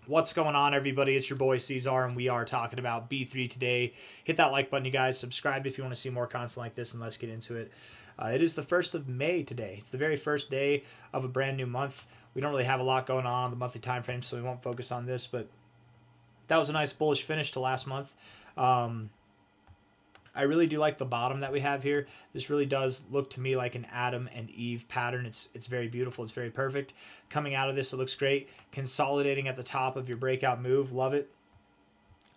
What's going on, everybody? It's your boy C-Zar, and we are talking about B3 today. Hit that like button, you guys. Subscribe if you want to see more content like this, and let's get into it. It is the 1st of May today. It's the very first day of a brand new month. We don't really have a lot going on the monthly time frame, so we won't focus on this, but that was a nice bullish finish to last month. I really do like the bottom that we have here. This really does look to me like an Adam and Eve pattern. It's very beautiful. It's very perfect. Coming out of this, it looks great. Consolidating at the top of your breakout move. Love it.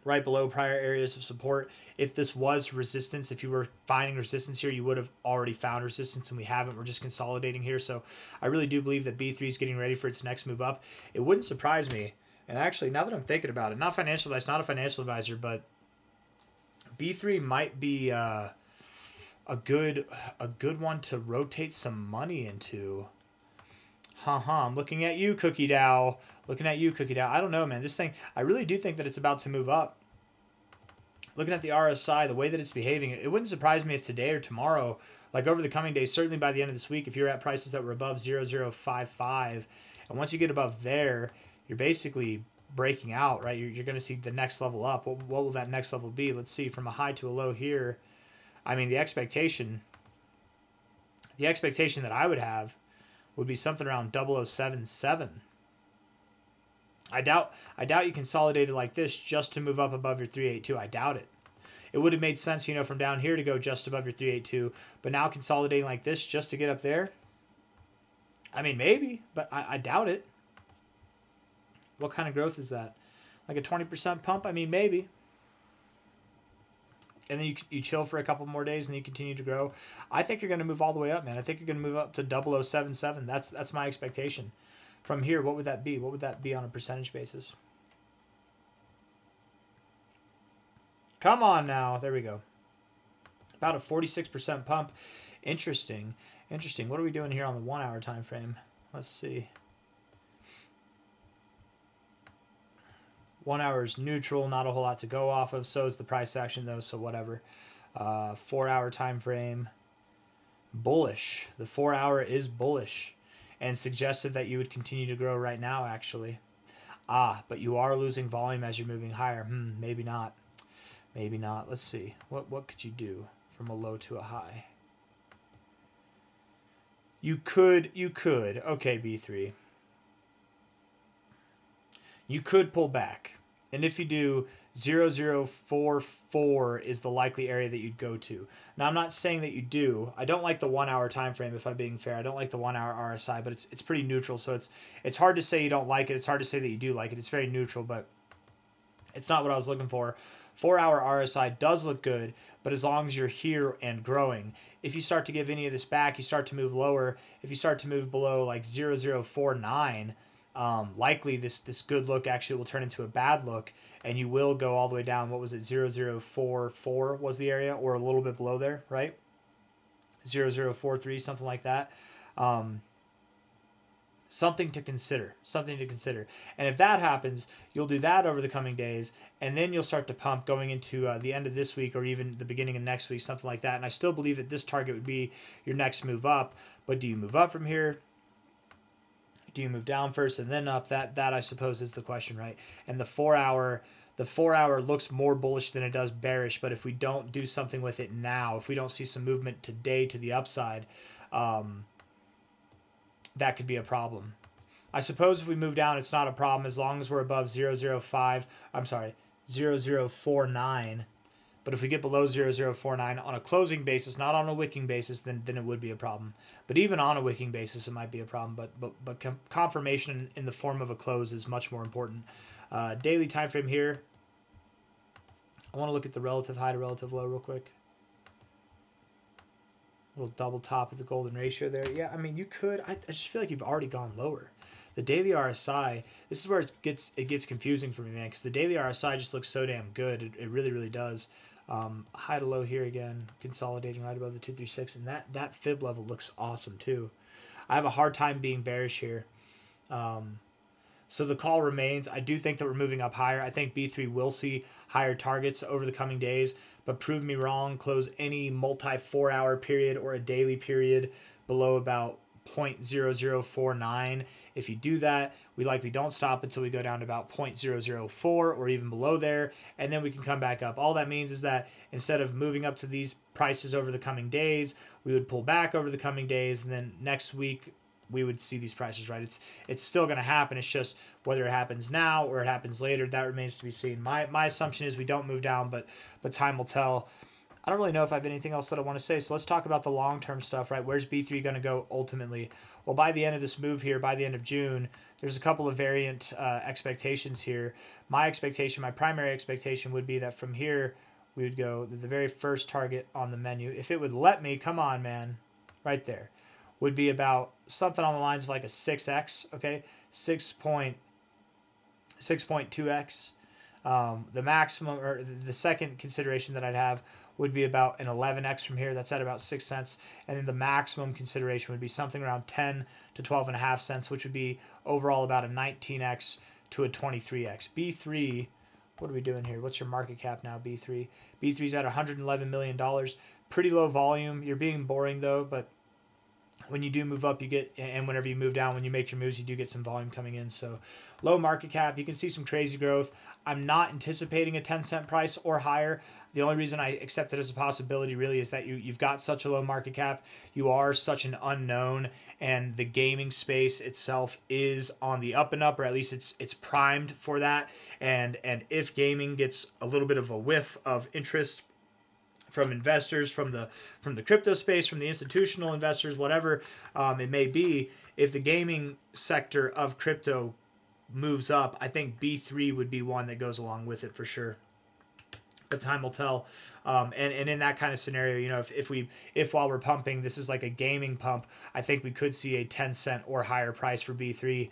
Right below prior areas of support. If this was resistance, if you were finding resistance here, you would have already found resistance, and we haven't. We're just consolidating here. So I really do believe that B3 is getting ready for its next move up. It wouldn't surprise me. And actually, now that I'm thinking about it, not financial advice, not a financial advisor, but B3 might be a good one to rotate some money into. I'm looking at you, Cookie Dow. Looking at you, Cookie Dow. I don't know, man. This thing, I really do think that it's about to move up. Looking at the RSI, the way that it's behaving, it wouldn't surprise me if today or tomorrow, like over the coming days, certainly by the end of this week, if you're at prices that were above 0.0055, and once you get above there, you're basically breaking out, right? You're going to see the next level up. What will that next level be? Let's see, from a high to a low here. I mean, the expectation that I would have would be something around 0077. I doubt you consolidated like this just to move up above your 382. I doubt it. It would have made sense, from down here to go just above your 382, but now consolidating like this just to get up there. I mean, maybe, but I doubt it. What kind of growth is that? Like a 20% pump? I mean, maybe. And then you chill for a couple more days and you continue to grow. I think you're going to move all the way up, man. I think you're going to move up to 0077. That's my expectation. From here, what would that be? What would that be on a percentage basis? Come on now. There we go. About a 46% pump. Interesting. What are we doing here on the 1 hour time frame? Let's see. 1 hour is neutral, not a whole lot to go off of. So is the price action, though, so whatever. 4 hour time frame, bullish. The 4 hour is bullish and suggested that you would continue to grow right now, actually. But you are losing volume as you're moving higher. Maybe not. Maybe not. Let's see. What could you do from a low to a high? You could. Okay, B3. You could pull back. And if you do, 0044 is the likely area that you'd go to. Now, I'm not saying that you do. I don't like the 1 hour time frame, if I'm being fair. I don't like the 1 hour RSI, but it's pretty neutral. So it's hard to say you don't like it. It's hard to say that you do like it. It's very neutral, but it's not what I was looking for. 4 hour RSI does look good, but as long as you're here and growing. If you start to give any of this back, you start to move lower. If you start to move below like 0049, likely this good look actually will turn into a bad look, and you will go all the way down. What was it? 0044 was the area, or a little bit below there, right? 0043, something like that. Something to consider. And if that happens, you'll do that over the coming days, and then you'll start to pump going into the end of this week or even the beginning of next week, something like that. And I still believe that this target would be your next move up. But do you move up from here? Do you move down first and then up? That I suppose is the question, right? And the 4 hour looks more bullish than it does bearish, but if we don't do something with it now, if we don't see some movement today to the upside, that could be a problem. I suppose if we move down, it's not a problem as long as we're above 0049. But if we get below 0049 on a closing basis, not on a wicking basis, then it would be a problem. But even on a wicking basis, it might be a problem. But confirmation in the form of a close is much more important. Daily time frame here. I want to look at the relative high to relative low real quick. Little double top of the golden ratio there. Yeah, I mean, you could. I just feel like you've already gone lower. The daily RSI, this is where it gets confusing for me, man, because the daily RSI just looks so damn good. It really, really does. High to low here again, consolidating right above the 236, and that fib level looks awesome too. I have a hard time being bearish here. So the call remains. I do think that we're moving up higher. I think B3 will see higher targets over the coming days, but prove me wrong. Close any multi 4 hour period or a daily period below about 0.0049. If you do that, we likely don't stop until we go down to about 0.004 or even below there, and then we can come back up. All that means is that instead of moving up to these prices over the coming days, we would pull back over the coming days, and then next week we would see these prices, right? It's still going to happen. It's just whether it happens now or it happens later, that remains to be seen. My assumption is we don't move down, but time will tell. I don't really know if I have anything else that I want to say. So let's talk about the long-term stuff, right? Where's B3 going to go ultimately? Well, by the end of this move here, by the end of June, there's a couple of variant expectations here. My primary expectation would be that from here, we would go the very first target on the menu. If it would let me, come on, man, right there, would be about something on the lines of like a 6x, okay? 6.2x. The maximum, or the second consideration that I'd have would be about an 11x from here. That's at about 6 cents. And then the maximum consideration would be something around 10 to 12.5 cents, which would be overall about a 19x to a 23x. B3, what are we doing here? What's your market cap now, B3? B3's at $111 million. Pretty low volume. You're being boring, though, but when you do move up, you get, and whenever you move down, when you make your moves, you do get some volume coming in. So low market cap, you can see some crazy growth. I'm not anticipating a 10-cent price or higher. The only reason I accept it as a possibility really is that you've got such a low market cap. You are such an unknown, and the gaming space itself is on the up and up, or at least it's primed for that. And if gaming gets a little bit of a whiff of interest from investors, from the crypto space, from the institutional investors, whatever it may be, if the gaming sector of crypto moves up, I think B3 would be one that goes along with it for sure. But time will tell. And in that kind of scenario, you know, if while we're pumping, this is like a gaming pump, I think we could see a 10-cent or higher price for B3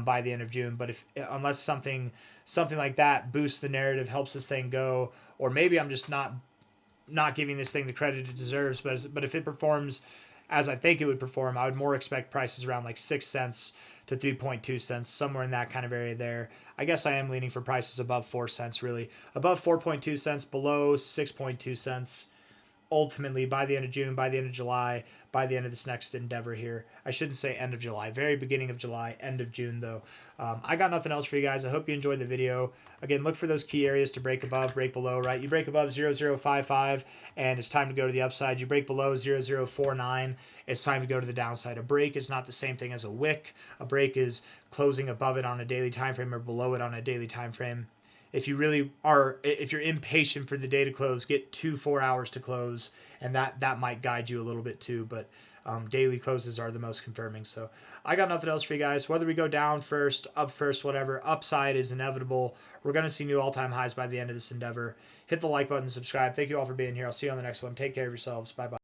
by the end of June. But unless something like that boosts the narrative, helps this thing go, or maybe I'm just not giving this thing the credit it deserves, but if it performs as I think it would perform, I would more expect prices around like 6 cents to 3.2 cents, somewhere in that kind of area there. I guess I am leaning for prices above 4 cents, really. Above 4.2 cents, below 6.2 cents. Ultimately, by the end of June, by the end of July, by the end of this next endeavor here. I shouldn't say end of July, very beginning of July, end of June though. I got nothing else for you guys. I hope you enjoyed the video. Again, look for those key areas to break above, break below, right? You break above 0.055 and it's time to go to the upside. You break below 0.049, it's time to go to the downside. A break is not the same thing as a wick. A break is closing above it on a daily time frame or below it on a daily time frame. If you're impatient for the day to close, get 2-4 hours to close, and that might guide you a little bit too. But daily closes are the most confirming. So I got nothing else for you guys. Whether we go down first, up first, whatever, upside is inevitable. We're going to see new all-time highs by the end of this endeavor. Hit the like button, subscribe. Thank you all for being here. I'll see you on the next one. Take care of yourselves. Bye-bye.